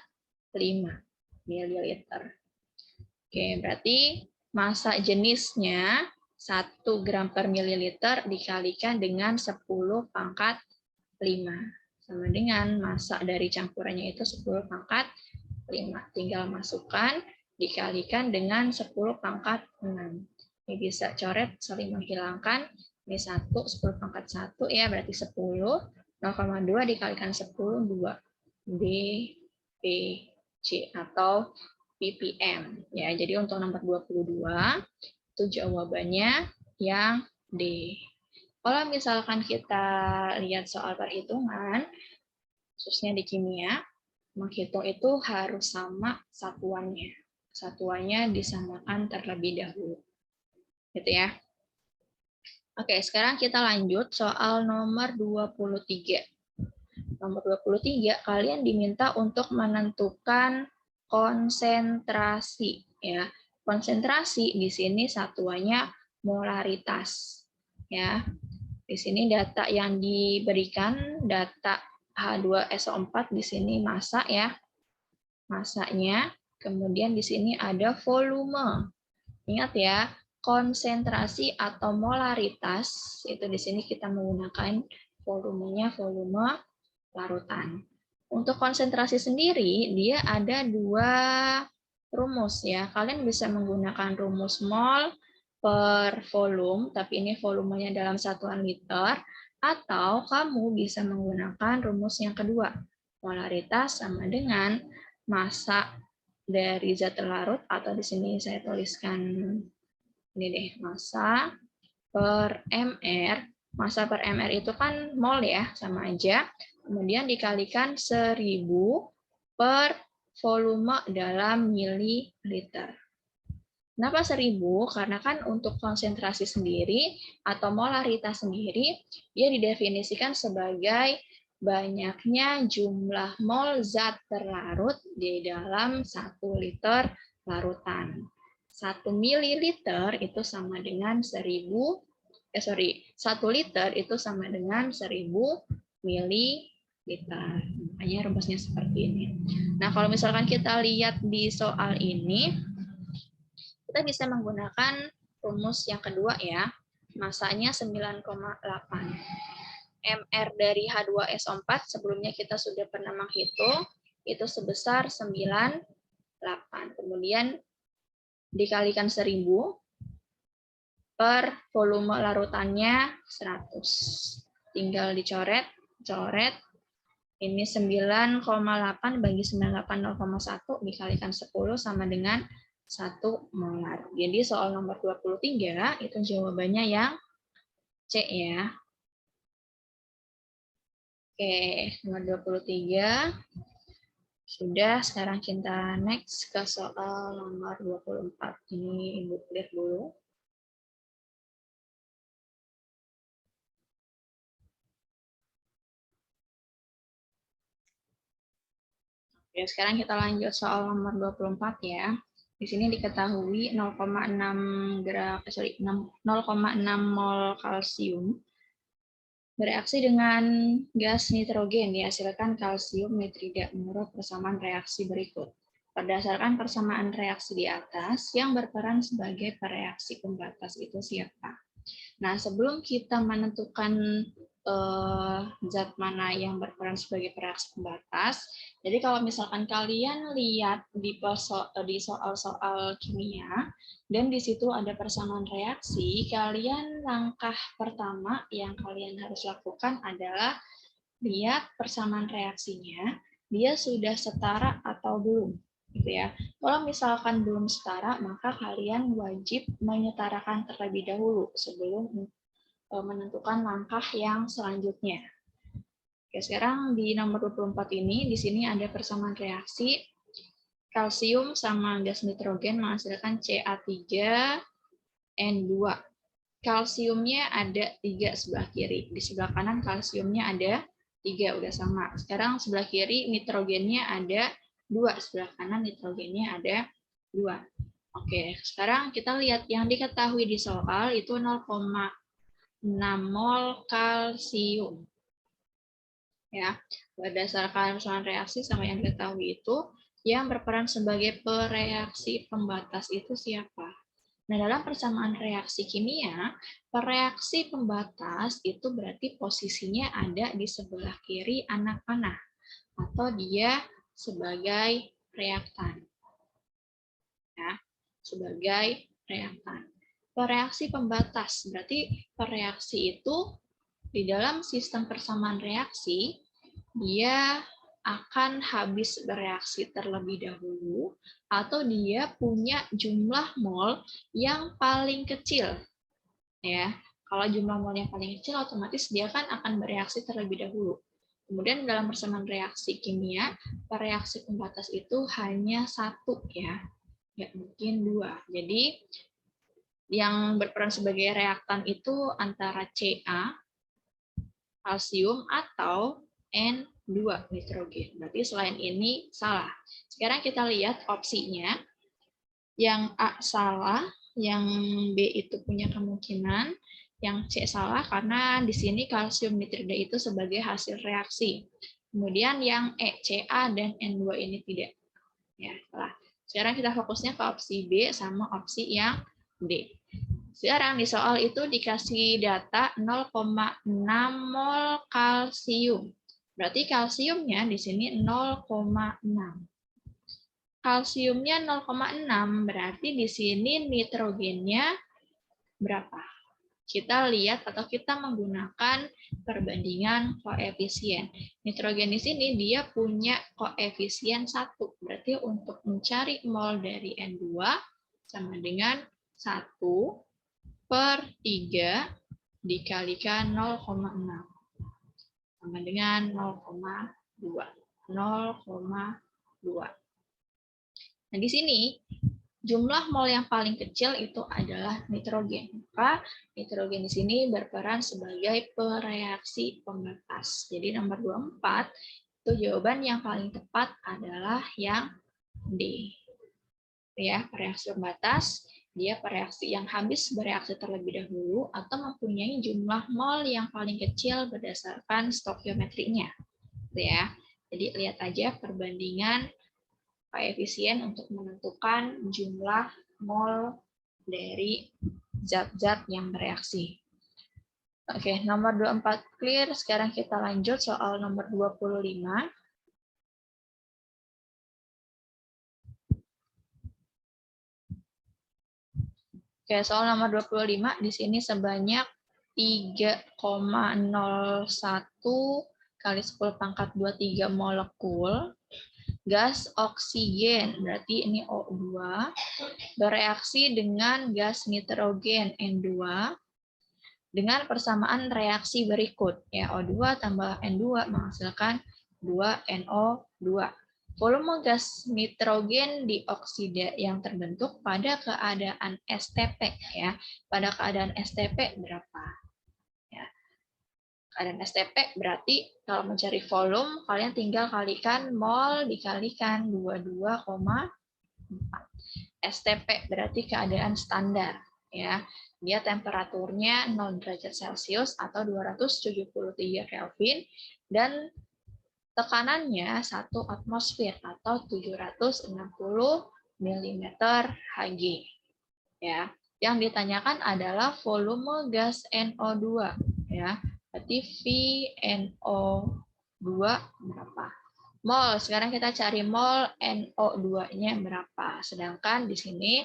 5 mililiter. Oke, berarti massa jenisnya 1 gram per mililiter dikalikan dengan 10 pangkat 5. Sama dengan massa dari campurannya itu 10 pangkat 5. Tinggal masukkan, dikalikan dengan 10 pangkat 6. Ini bisa coret, saling menghilangkan. Ini 1, 10 pangkat 1, ya berarti 10. 0,2 dikalikan 10, 2. BPJ atau ppm. Ya, jadi untuk nomor 22, itu jawabannya yang D. Kalau misalkan kita lihat soal perhitungan, khususnya di kimia, menghitung itu harus sama satuannya. Satuannya disamakan terlebih dahulu. Gitu ya. Oke, sekarang kita lanjut soal nomor 23. Nomor 23, kalian diminta untuk menentukan konsentrasi. Ya. Konsentrasi di sini satuannya molaritas. Ya. Di sini data yang diberikan, data H2SO4 di sini massa ya, massanya. Kemudian di sini ada volume. Ingat ya, konsentrasi atau molaritas itu di sini kita menggunakan volumenya volume larutan. Untuk konsentrasi sendiri dia ada dua rumus ya. Kalian bisa menggunakan rumus mol per volume, tapi ini volumenya dalam satuan liter, atau kamu bisa menggunakan rumus yang kedua. Molaritas sama dengan massa dari zat terlarut, atau di sini saya tuliskan ini deh, massa per mR. Massa per mR itu kan mol ya, sama aja. Kemudian dikalikan 1000 per volume dalam mililiter. Kenapa 1000? Karena kan untuk konsentrasi sendiri atau molaritas sendiri, dia didefinisikan sebagai banyaknya jumlah mol zat terlarut di dalam 1 liter larutan. 1 mililiter itu sama dengan 1 liter itu sama dengan 1000 mililiter. Makanya rumusnya seperti ini. Nah, kalau misalkan kita lihat di soal ini, kita bisa menggunakan rumus yang kedua ya. Massanya 9,8. MR dari H2SO4 sebelumnya kita sudah pernah menghitung, itu sebesar 98. Kemudian dikalikan 1000 per volume larutannya 100. Tinggal dicoret, ini 9,8 bagi 98 0,1 dikalikan 10 sama dengan 1 molar. Jadi soal nomor 23 itu jawabannya yang C ya. Oke, nomor 23 sudah. Sekarang kita next ke soal nomor 24. Ini Ibu lihat dulu. Oke, sekarang kita lanjut soal nomor 24 ya. Di sini diketahui 0,6 mol kalsium bereaksi dengan gas nitrogen dihasilkan kalsium nitrida menurut persamaan reaksi berikut. Berdasarkan persamaan reaksi di atas, yang berperan sebagai pereaksi pembatas itu siapa? Nah, sebelum kita menentukan zat mana yang berperan sebagai pereaksi pembatas, jadi kalau misalkan kalian lihat di soal-soal kimia, dan di situ ada persamaan reaksi, kalian langkah pertama yang kalian harus lakukan adalah lihat persamaan reaksinya, dia sudah setara atau belum. Gitu ya. Kalau misalkan belum setara, maka kalian wajib menyetarakan terlebih dahulu sebelum menentukan langkah yang selanjutnya. Oke, sekarang di nomor 24 ini, di sini ada persamaan reaksi kalsium sama gas nitrogen menghasilkan Ca3N2. Kalsiumnya ada 3 sebelah kiri. Di sebelah kanan kalsiumnya ada 3, udah sama. Sekarang sebelah kiri nitrogennya ada 2, sebelah kanan nitrogennya ada 2. Oke, sekarang kita lihat yang diketahui di soal itu 0,6 mol kalsium. Ya, berdasarkan persamaan reaksi sama yang diketahui itu, yang berperan sebagai pereaksi pembatas itu siapa? Nah, dalam persamaan reaksi kimia, pereaksi pembatas itu berarti posisinya ada di sebelah kiri anak panah, atau dia sebagai reaktan. Ya, sebagai reaktan. Pereaksi pembatas, berarti pereaksi itu di dalam sistem persamaan reaksi, dia akan habis bereaksi terlebih dahulu, atau dia punya jumlah mol yang paling kecil. Ya, kalau jumlah mol yang paling kecil, otomatis dia akan bereaksi terlebih dahulu. Kemudian dalam persamaan reaksi kimia, pereaksi pembatas itu hanya 1 ya, nggak mungkin 2. Jadi yang berperan sebagai reaktan itu antara Ca, kalsium, atau N2, nitrogen. Berarti selain ini salah. Sekarang kita lihat opsinya. Yang A salah, yang B itu punya kemungkinan, Yang C salah karena di sini kalsium nitrida itu sebagai hasil reaksi. Kemudian yang E, Ca dan N2 ini tidak. Ya, salah. Sekarang kita fokusnya ke opsi B sama opsi yang D. Sekarang di soal itu dikasih data 0,6 mol kalsium. Berarti kalsiumnya di sini 0,6. Kalsiumnya 0,6 berarti di sini nitrogennya berapa? Kita lihat atau kita menggunakan perbandingan koefisien. Nitrogen di sini dia punya koefisien 1. Berarti untuk mencari mol dari N2 sama dengan 1/3 dikalikan 0,6. Sama dengan 0,2. 0,2. Nah, di sini jumlah mol yang paling kecil itu adalah nitrogen. Maka nitrogen di sini berperan sebagai pereaksi pembatas. Jadi nomor 24 itu jawaban yang paling tepat adalah yang D. Ya, pereaksi pembatas, dia pereaksi yang habis bereaksi terlebih dahulu atau mempunyai jumlah mol yang paling kecil berdasarkan stokiometrinya. Ya. Jadi lihat aja perbandingan koefisien untuk menentukan jumlah mol dari zat-zat yang bereaksi. Oke, nomor 24 clear. Sekarang kita lanjut soal nomor 25. Oke, soal nomor 25 di sini sebanyak 3,01 kali 10⁻23 molekul gas oksigen, berarti ini O2, bereaksi dengan gas nitrogen N2 dengan persamaan reaksi berikut. Ya, O2 tambah N2 menghasilkan 2NO2. Volume gas nitrogen dioksida yang terbentuk pada keadaan STP. Ya, pada keadaan STP berapa? Ya. Keadaan STP berarti kalau mencari volume, kalian tinggal kalikan mol dikalikan 22,4. STP berarti keadaan standar. Ya, dia temperaturnya 0 derajat Celcius atau 273 Kelvin dan tekanannya 1 atmosfer atau 760 mm Hg. Ya, yang ditanyakan adalah volume gas NO2. Ya, berarti VNO2 berapa? Mol. Sekarang kita cari mol NO2-nya berapa. Sedangkan di sini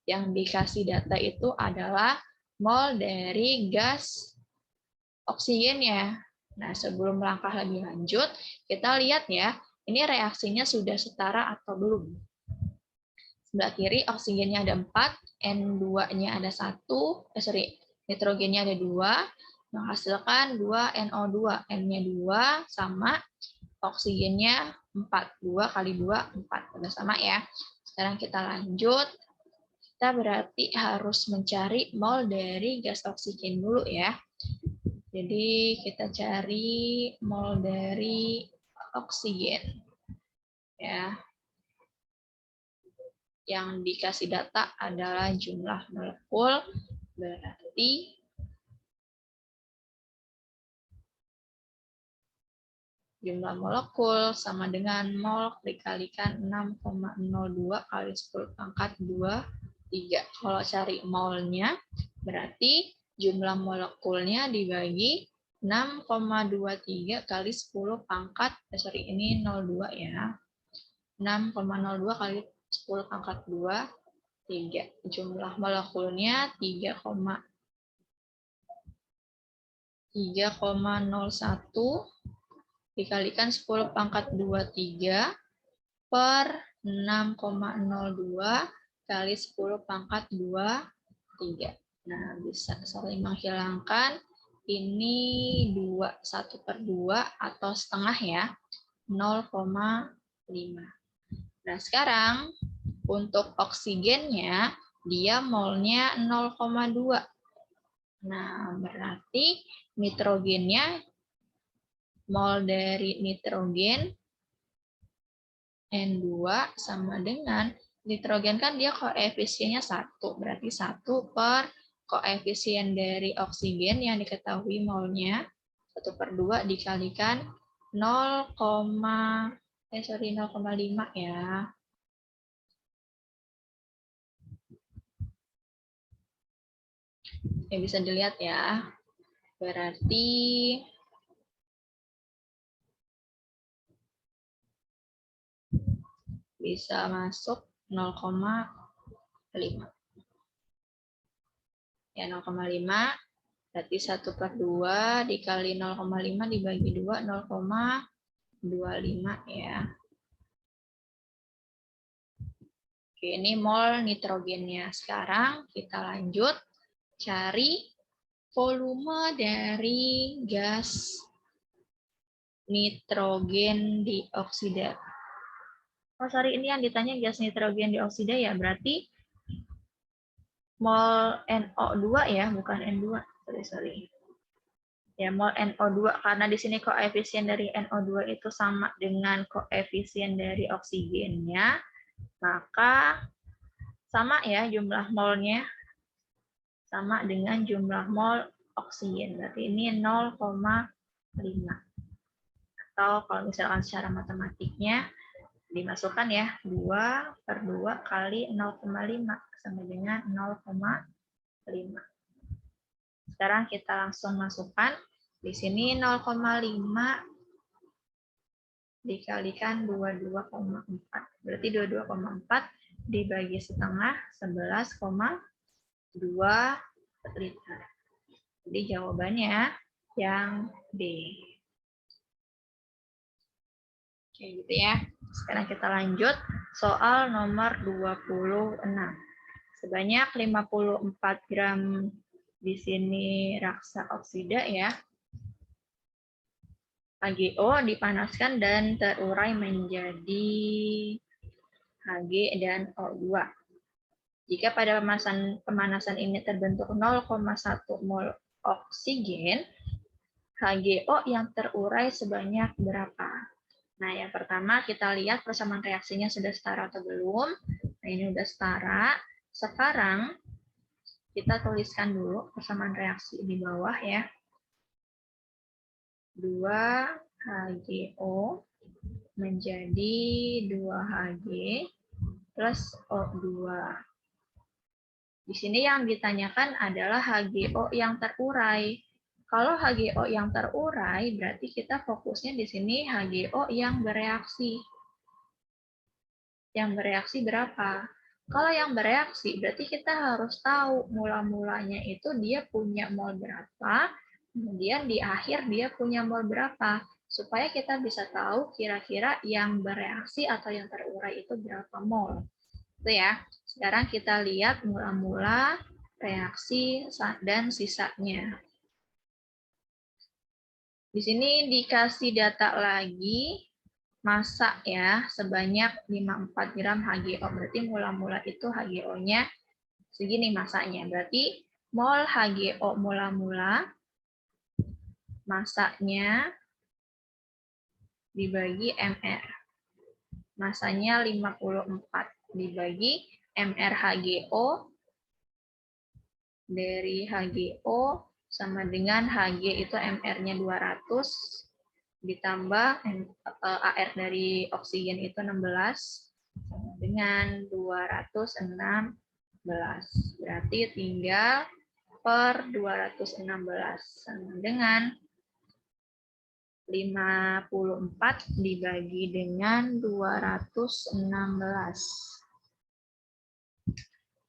yang dikasih data itu adalah mol dari gas oksigennya. Nah, sebelum melangkah lebih lanjut, kita lihat ya, ini reaksinya sudah setara atau belum. Sebelah kiri oksigennya ada 4, N2-nya ada 1, nitrogennya ada 2, menghasilkan 2NO2. N-nya 2 sama oksigennya 4. 2 kali 2, 4. Udah sama ya. Sekarang kita lanjut. Kita berarti harus mencari mol dari gas oksigen dulu ya. Jadi kita cari mol dari oksigen. Ya. Yang dikasih data adalah jumlah molekul, berarti jumlah molekul sama dengan mol dikalikan 6,02 kali 10⁻23. Kalau cari molnya, berarti jumlah molekulnya dibagi 6,23 kali 10 ini 02 ya. 6,02 kali 10⁻23. Jumlah molekulnya 3,01 dikalikan 10⁻23 per 6,02 kali 10⁻23. Nah, bisa saling menghilangkan. Ini 1/2 atau setengah ya, 0,5. Nah, sekarang untuk oksigennya, dia molnya 0,2. Nah, berarti nitrogennya, mol dari nitrogen N2 sama dengan nitrogen kan dia koefisiennya 1, berarti 1/3 koefisien dari oksigen yang diketahui molnya 1/2 dikalikan 0,5 ya. Ya bisa dilihat ya. Berarti bisa masuk 0,5. Ya 0,5 berarti 1/2 dikali 0,5 dibagi 2 0,25 ya. Oke, ini mol nitrogennya. Sekarang kita lanjut cari volume dari gas nitrogen dioksida. Oh, sorry, ini yang ditanya gas nitrogen dioksida ya, berarti mol NO2 ya, bukan N2. Sorry. Ya, mol NO2 karena di sini koefisien dari NO2 itu sama dengan koefisien dari oksigennya, maka sama ya jumlah molnya sama dengan jumlah mol oksigen. Berarti ini 0,5. Atau kalau misalkan secara matematiknya dimasukkan ya 2/2 kali 0,5 sama dengan 0,5. Sekarang kita langsung masukkan di sini 0,5 dikalikan 22,4. Berarti 22,4 dibagi setengah 11,2 liter. Jadi jawabannya yang D. Oke gitu ya. Sekarang kita lanjut soal nomor 26. Sebanyak 54 gram di sini raksa oksida ya. HgO dipanaskan dan terurai menjadi Hg dan O2. Jika pada pemanasan ini terbentuk 0,1 mol oksigen, HgO yang terurai sebanyak berapa? Nah, yang pertama kita lihat persamaan reaksinya sudah setara atau belum. Nah, ini sudah setara. Sekarang kita tuliskan dulu persamaan reaksi di bawah ya. 2HgO menjadi 2Hg plus O2. Di sini yang ditanyakan adalah HgO yang terurai. Kalau HgO yang terurai, berarti kita fokusnya di sini HgO yang bereaksi. Yang bereaksi berapa? Kalau yang bereaksi, berarti kita harus tahu mula-mulanya itu dia punya mol berapa, kemudian di akhir dia punya mol berapa, supaya kita bisa tahu kira-kira yang bereaksi atau yang terurai itu berapa mol. Itu ya. Sekarang kita lihat mula-mula, reaksi, dan sisanya. Di sini dikasih data lagi, massa ya, sebanyak 54 gram HgO. Berarti mula-mula itu HgO-nya segini massanya. Berarti mol HgO mula-mula, massanya dibagi mR. Massanya 54 dibagi mR HgO dari HgO sama dengan Hg itu mR-nya 200 ditambah AR dari oksigen itu 16 sama dengan 216. Berarti tinggal per 216 sama dengan 54 dibagi dengan 216.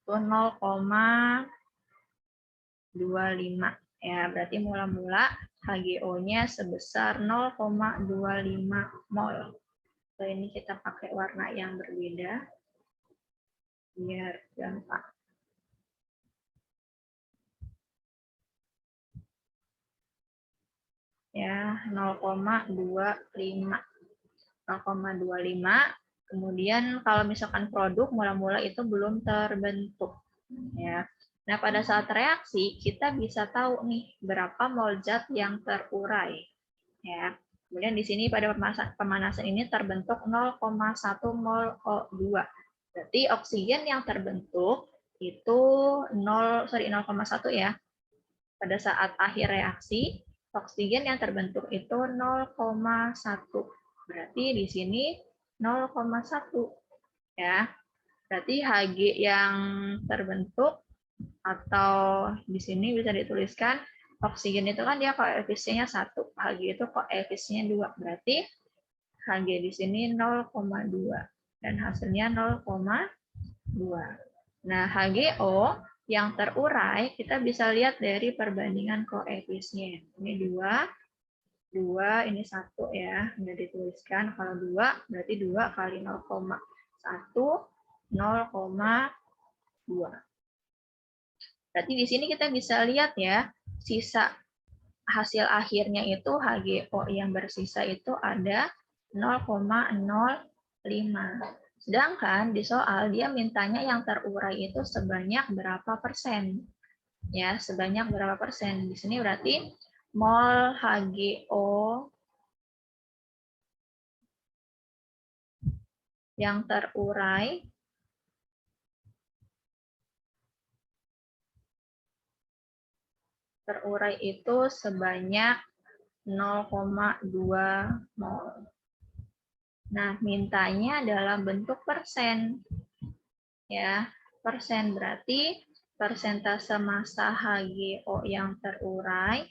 Itu 0,25. Ya, berarti mula-mula HgO-nya sebesar 0,25 mol. So, ini kita pakai warna yang berbeda biar gampang. Ya, 0,25. 0,25. Kemudian kalau misalkan produk mula-mula itu belum terbentuk. Ya. Nah, pada saat reaksi, kita bisa tahu nih berapa mol zat yang terurai. Ya. Kemudian di sini pada pemanasan ini terbentuk 0,1 mol O2. Berarti oksigen yang terbentuk itu 0,1 ya. Pada saat akhir reaksi, oksigen yang terbentuk itu 0,1. Berarti di sini 0,1 ya. Berarti Hg yang terbentuk atau di sini bisa dituliskan oksigen itu kan dia koefisiennya 1, Hg itu koefisiennya 2. Berarti Hg di sini 0,2 dan hasilnya 0,2. Nah, HgO yang terurai kita bisa lihat dari perbandingan koefisien. Ini 2, ini 1 ya. Sudah dituliskan. Kalau 2 berarti 2 kali 0,1, 0,2. Berarti di sini kita bisa lihat ya, sisa hasil akhirnya itu HgO yang bersisa itu ada 0,05. Sedangkan di soal dia mintanya yang terurai itu sebanyak berapa persen? Ya, sebanyak berapa persen? Di sini berarti mol HgO yang terurai itu sebanyak 0,2 mol. Nah, mintanya dalam bentuk persen. Ya, persen berarti persentase massa HgO yang terurai,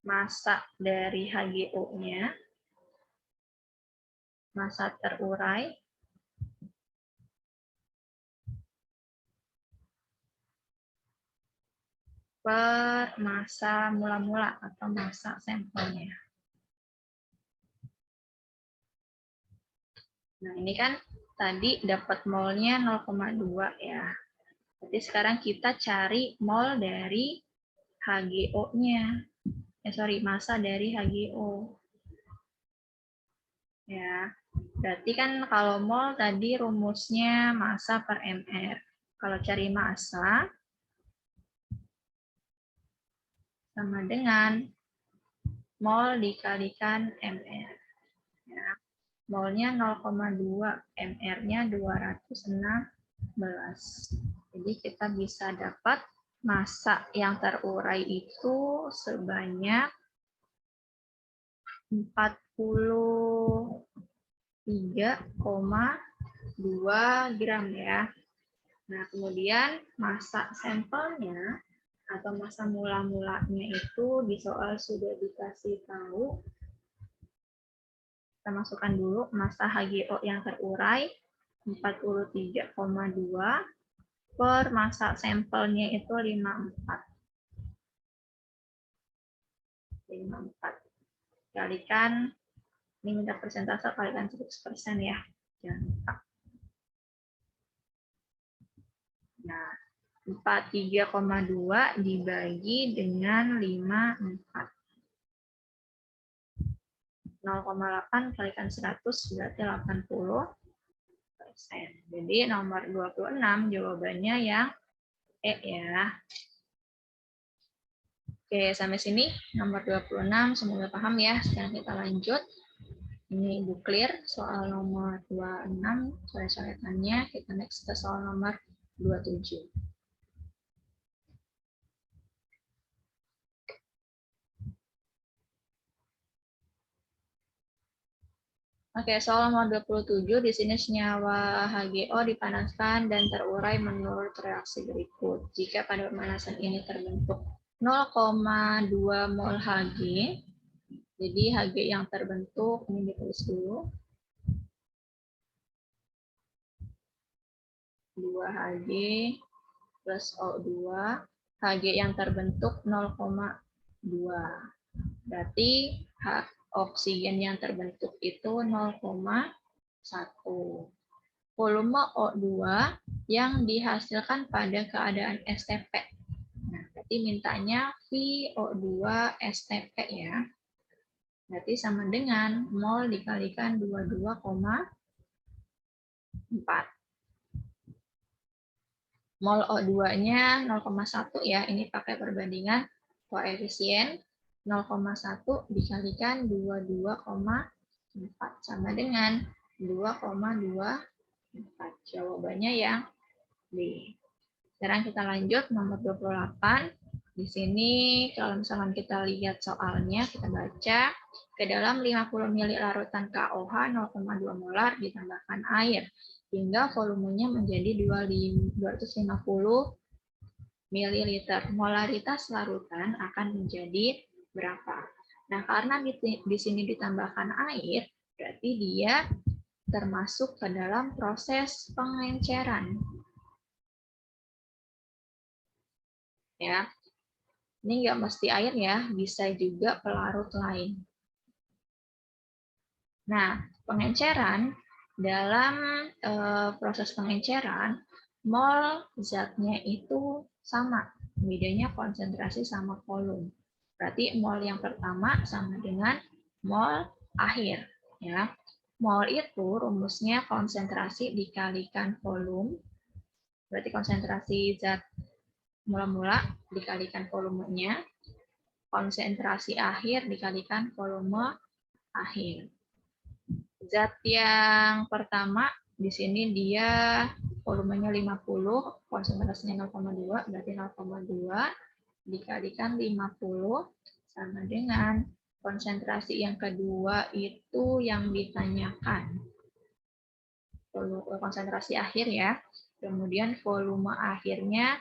massa dari HgO-nya, massa terurai, per massa mula-mula atau massa sampelnya. Nah, ini kan tadi dapat molnya 0,2 ya. Jadi sekarang kita cari mol dari HgO-nya. Massa dari HgO. Ya. Berarti kan kalau mol tadi rumusnya massa per mR. Kalau cari massa sama dengan mol dikalikan mR. Ya. Molnya 0,2, mR-nya 216. Jadi kita bisa dapat massa yang terurai itu sebanyak 43,2 gram ya. Nah, kemudian massa sampelnya atau massa mula-mulanya itu di soal sudah dikasih tahu. Kita masukkan dulu massa HgO yang terurai 43,2 per massa sampelnya itu 54. Kalikan, ini minta persentase, kalikan 100% ya. Jangan lupa. Nah, 43,2 dibagi dengan 54. 0,8 kalikan 100 berarti 80%. Jadi nomor 26 jawabannya yang E ya. Oke, sampai sini nomor 26 semoga paham ya. Sekarang kita lanjut. Ini Ibu clear soal nomor 26 coret-coretannya. Kita next ke soal nomor 27. Oke, soal nomor 27, di sini senyawa HgO dipanaskan dan terurai menurut reaksi berikut. Jika pada pemanasan ini terbentuk 0,2 mol Hg, jadi Hg yang terbentuk, ini ditulis dulu, 2 Hg plus O2, Hg yang terbentuk 0,2. Berarti oksigen yang terbentuk itu 0,1. Volume O2 yang dihasilkan pada keadaan STP. Nah, berarti mintanya VO2 STP ya. Berarti sama dengan mol dikalikan 22,4. Mol O2-nya 0,1 ya. Ini pakai perbandingan koefisien 0,1 dikalikan 22,4 sama dengan 2,2 4. Jawabannya yang B. Sekarang kita lanjut nomor 28. Di sini kalau misalkan kita lihat soalnya, kita baca ke dalam 50 ml larutan KOH 0,2 molar ditambahkan air hingga volumenya menjadi 250 ml. Molaritas larutan akan menjadi berapa? Nah, karena di sini ditambahkan air, berarti dia termasuk ke dalam proses pengenceran. Ya, ini nggak mesti air ya, bisa juga pelarut lain. Nah, pengenceran, dalam proses pengenceran, mol zatnya itu sama, bedanya konsentrasi sama volume. Berarti mol yang pertama sama dengan mol akhir. Ya. Mol itu rumusnya konsentrasi dikalikan volume, berarti konsentrasi zat mula-mula dikalikan volumenya, konsentrasi akhir dikalikan volume akhir. Zat yang pertama di sini dia volumenya 50, konsentrasinya 0,2, berarti 0,2 dikalikan 50 sama dengan konsentrasi yang kedua itu yang ditanyakan. Konsentrasi akhir ya. Kemudian volume akhirnya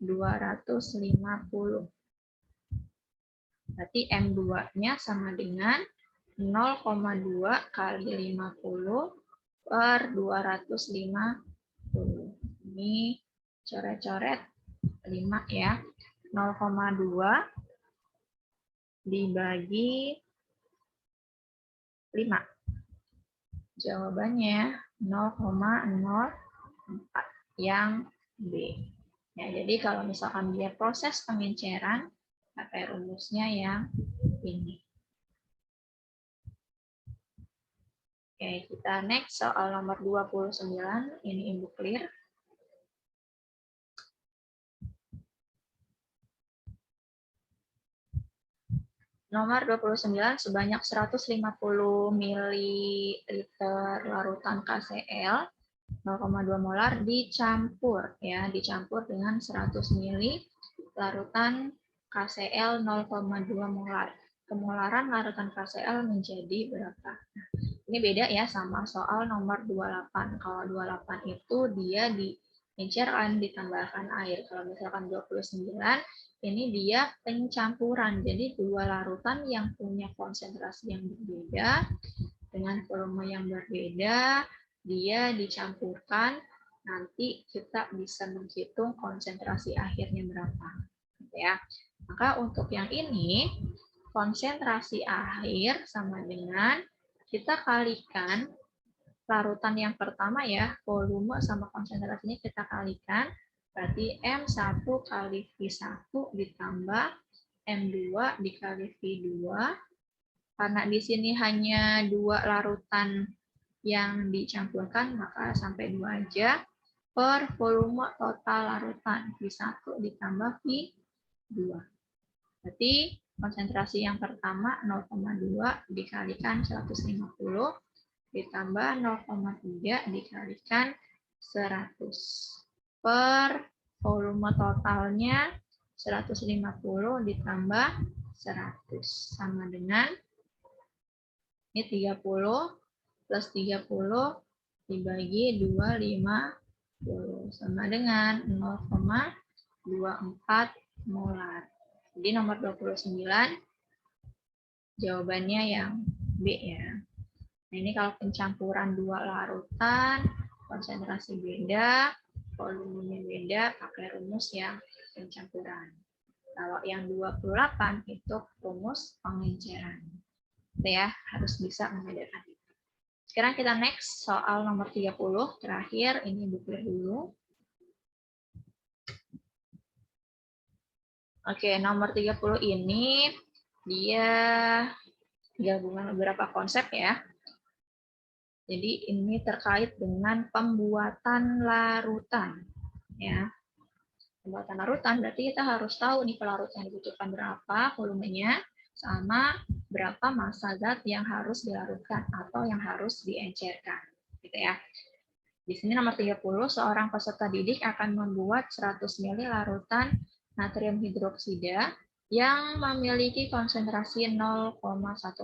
250. Berarti M2-nya sama dengan 0,2 kali 50 per 250. Ini coret-coret 5 ya. 0,2 dibagi 5. Jawabannya 0,04 yang B. Ya, jadi kalau misalkan dia proses pengenceran, pakai rumusnya yang ini. Oke, kita next soal nomor 29. Ini Ibu clear. Nomor 29, sebanyak 150 ml larutan KCl 0,2 molar dicampur ya, dicampur dengan 100 ml larutan KCl 0,2 molar. Kemolaran larutan KCl menjadi berapa? Nah, ini beda ya sama soal nomor 28. Kalau 28 itu dia diincerkan ditambahkan air. Kalau misalkan 29 ini dia pencampuran. Jadi dua larutan yang punya konsentrasi yang berbeda dengan volume yang berbeda, dia dicampurkan, nanti kita bisa menghitung konsentrasi akhirnya berapa. Ya. Maka untuk yang ini, konsentrasi akhir sama dengan kita kalikan larutan yang pertama ya, volume sama konsentrasinya kita kalikan, berarti M1 kali V1 ditambah M2 dikali V2. Karena di sini hanya dua larutan yang dicampurkan, maka sampai 2 aja. Per volume total larutan, V1 ditambah V2. Berarti konsentrasi yang pertama 0,2 dikalikan 150 ditambah 0,3 dikalikan 100 per volume totalnya 150 ditambah 100 sama dengan ini 30 plus 30 dibagi 250 sama dengan 0,24 molar. Jadi nomor 29 jawabannya yang B ya. Nah, ini kalau pencampuran dua larutan, konsentrasi beda, volumenya beda, pakai rumus yang pencampuran. Kalau yang 28 itu rumus pengenceran. Ya, harus bisa membedakan itu. Sekarang kita next soal nomor 30, terakhir ini buku dulu. Oke, nomor 30 ini dia gabungan beberapa konsep ya. Jadi ini terkait dengan pembuatan larutan ya. Pembuatan larutan berarti kita harus tahu nih pelarut yang dibutuhkan berapa, volumenya, sama berapa massa zat yang harus dilarutkan atau yang harus diencerkan, gitu ya. Di sini nomor 30, seorang peserta didik akan membuat 100 ml larutan natrium hidroksida yang memiliki konsentrasi 0,1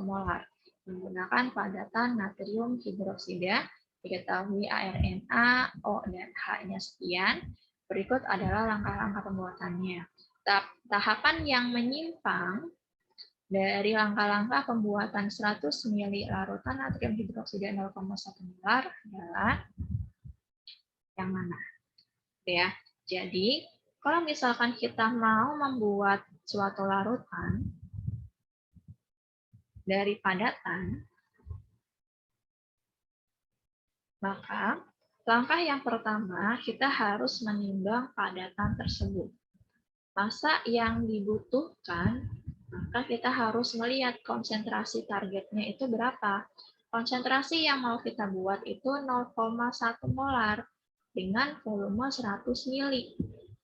molar menggunakan padatan natrium hidroksida, diketahui ARNA, O, dan H-nya sekian. Berikut adalah langkah-langkah pembuatannya. Tahapan yang menyimpang dari langkah-langkah pembuatan 100 ml larutan natrium hidroksida 0,1 molar adalah yang mana? Ya. Jadi, kalau misalkan kita mau membuat suatu larutan dari padatan, maka langkah yang pertama kita harus menimbang padatan tersebut. Masa yang dibutuhkan, maka kita harus melihat konsentrasi targetnya itu berapa. Konsentrasi yang mau kita buat itu 0,1 molar dengan volume 100 mili.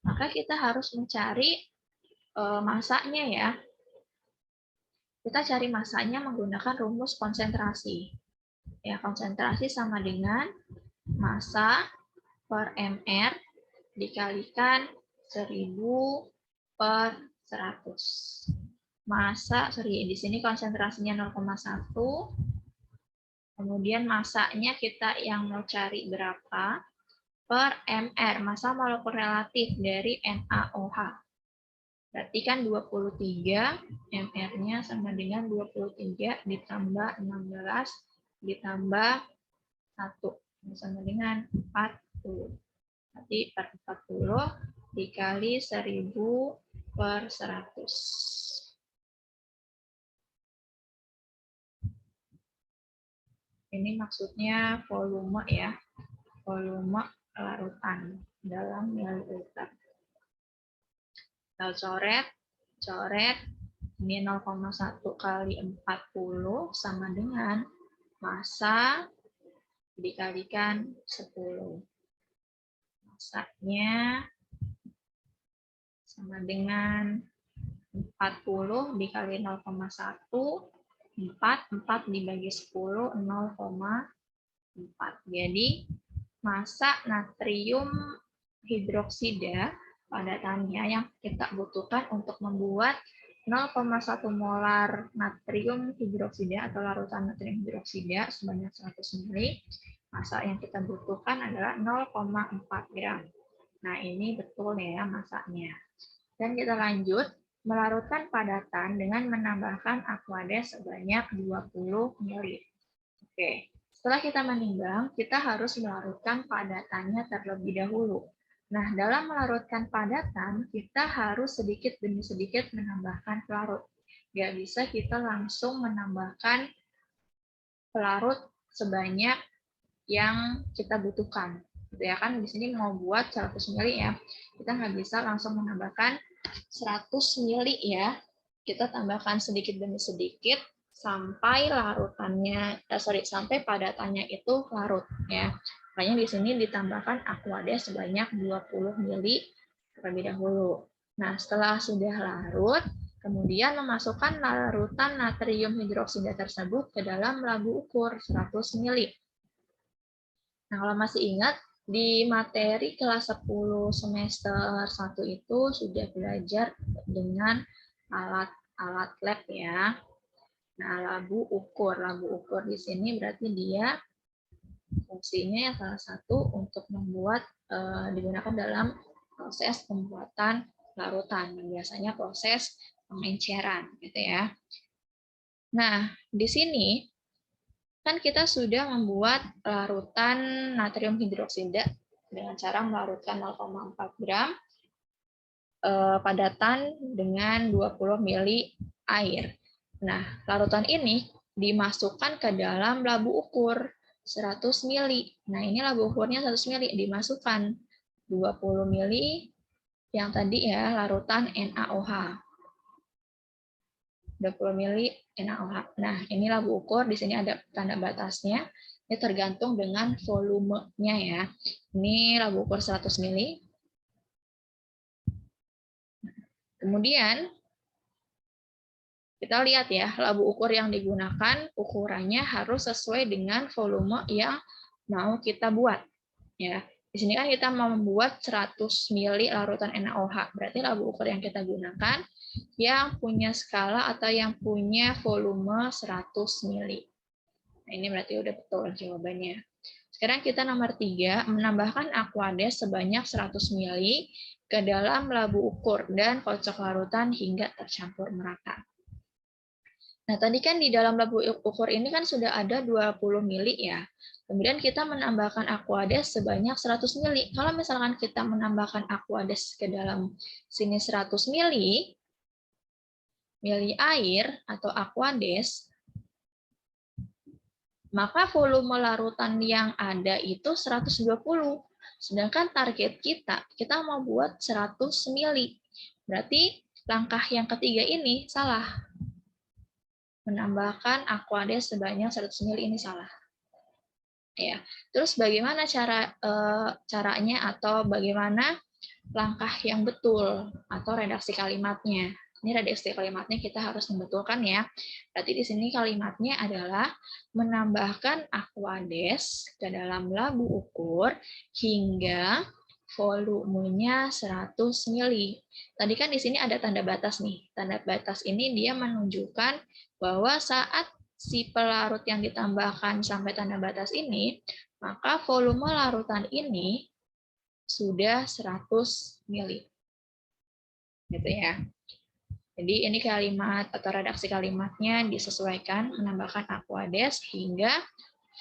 Maka kita harus mencari masanya ya. Kita cari masanya menggunakan rumus konsentrasi. Ya, konsentrasi sama dengan massa per mR dikalikan 1000 per 100. Massa, di sini konsentrasinya 0,1. Kemudian massanya kita yang mau cari berapa per mR, massa molekul relatif dari NaOH. Berarti kan 23 mR-nya sama dengan 23 ditambah 16 ditambah 1 sama dengan 40. Berarti per 40 dikali 1000 per 100. Ini maksudnya volume ya, volume larutan dalam mililiter. Kita coret, ini 0,1 kali 40 sama dengan massa dikalikan 10. Massanya sama dengan 40 dikali 0,1, 4 dibagi 10, 0,4. Jadi, massa natrium hidroksida padatannya yang kita butuhkan untuk membuat 0,1 molar natrium hidroksida atau larutan natrium hidroksida sebanyak 100 ml, massa yang kita butuhkan adalah 0,4 gram. Nah, ini betul ya massanya. Dan kita lanjut, melarutkan padatan dengan menambahkan Aquades sebanyak 20 ml. Oke, setelah kita menimbang, kita harus melarutkan padatannya terlebih dahulu. Nah, dalam melarutkan padatan, kita harus sedikit demi sedikit menambahkan pelarut. Nggak bisa kita langsung menambahkan pelarut sebanyak yang kita butuhkan. Ya kan, di sini mau buat 100 ml ya, kita nggak bisa langsung menambahkan 100 ml ya. Kita tambahkan sedikit demi sedikit sampai larutannya, sampai padatannya itu larut ya. Makanya di sini ditambahkan Aquades sebanyak 20 ml terlebih dahulu. Nah, setelah sudah larut, kemudian memasukkan larutan natrium hidroksida tersebut ke dalam labu ukur 100 ml. Nah, kalau masih ingat, di materi kelas 10 semester 1 itu sudah belajar dengan alat lab ya. Nah, labu ukur di sini berarti dia fungsinya yang salah satu untuk membuat digunakan dalam proses pembuatan larutan. Biasanya proses pengenceran gitu ya. Nah, di sini kan kita sudah membuat larutan natrium hidroksida dengan cara melarutkan 0,4 gram padatan dengan 20 ml air. Nah, larutan ini dimasukkan ke dalam labu ukur 100 ml. Nah, ini labu ukurnya 100 ml, dimasukkan 20 ml yang tadi ya, larutan NaOH. 20 ml NaOH. Nah, ini labu ukur, di sini ada tanda batasnya. Ini tergantung dengan volumenya ya. Ini labu ukur 100 ml. Kemudian kita lihat ya, labu ukur yang digunakan ukurannya harus sesuai dengan volume yang mau kita buat. Ya, di sini kan kita mau membuat 100 mili larutan NaOH. Berarti labu ukur yang kita gunakan yang punya skala atau yang punya volume 100 mili. Nah, ini berarti udah betul jawabannya. Sekarang kita nomor 3, menambahkan Aquades sebanyak 100 mili ke dalam labu ukur dan kocok larutan hingga tercampur merata. Nah, tadi kan di dalam labu ukur ini kan sudah ada 20 mili ya. Kemudian kita menambahkan Aquades sebanyak 100 mili. Kalau misalkan kita menambahkan Aquades ke dalam sini 100 mili air atau Aquades, maka volume larutan yang ada itu 120. Sedangkan target kita mau buat 100 mili. Berarti langkah yang ketiga ini salah. Menambahkan Aquades sebanyak 100 mili ini salah. Ya. Terus bagaimana caranya atau bagaimana langkah yang betul atau redaksi kalimatnya? Ini redaksi kalimatnya kita harus membetulkan ya. Berarti di sini kalimatnya adalah menambahkan Aquades ke dalam labu ukur hingga volumenya 100 mili. Tadi kan di sini ada tanda batas nih. Tanda batas ini dia menunjukkan bahwa saat si pelarut yang ditambahkan sampai tanda batas ini, maka volume larutan ini sudah 100 mili. Gitu ya. Jadi ini kalimat atau redaksi kalimatnya disesuaikan menambahkan Aquades hingga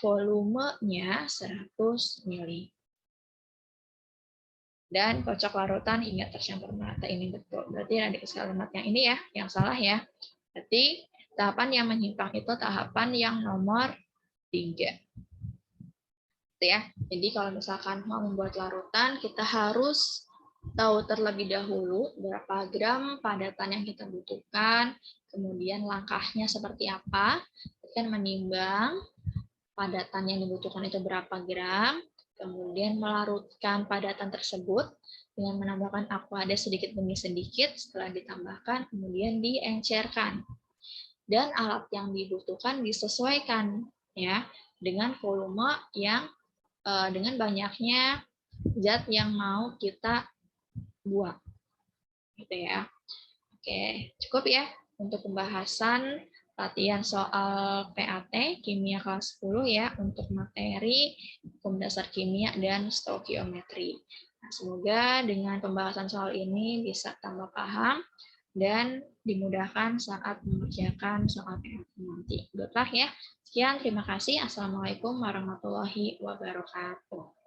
volumenya 100 mili. Dan kocok larutan hingga tercampur merata, ini betul. Berarti redaksi kalimat yang ini ya, yang salah ya. Berarti tahapan yang menyimpang itu tahapan yang nomor 3. Ya. Jadi kalau misalkan mau membuat larutan, kita harus tahu terlebih dahulu berapa gram padatan yang kita butuhkan, kemudian langkahnya seperti apa, dan menimbang padatan yang dibutuhkan itu berapa gram, kemudian melarutkan padatan tersebut dengan menambahkan Aquades sedikit demi sedikit, setelah ditambahkan kemudian diencerkan. Dan alat yang dibutuhkan disesuaikan ya dengan volume yang dengan banyaknya zat yang mau kita buang. Gitu ya. Oke, cukup ya untuk pembahasan latihan soal PAT kimia kelas 10 ya untuk materi hukum dasar kimia dan stoikiometri. Nah, semoga dengan pembahasan soal ini bisa tambah paham dan dimudahkan saat mengerjakan soal PAT nanti. Good luck ya. Sekian, terima kasih. Assalamualaikum warahmatullahi wabarakatuh.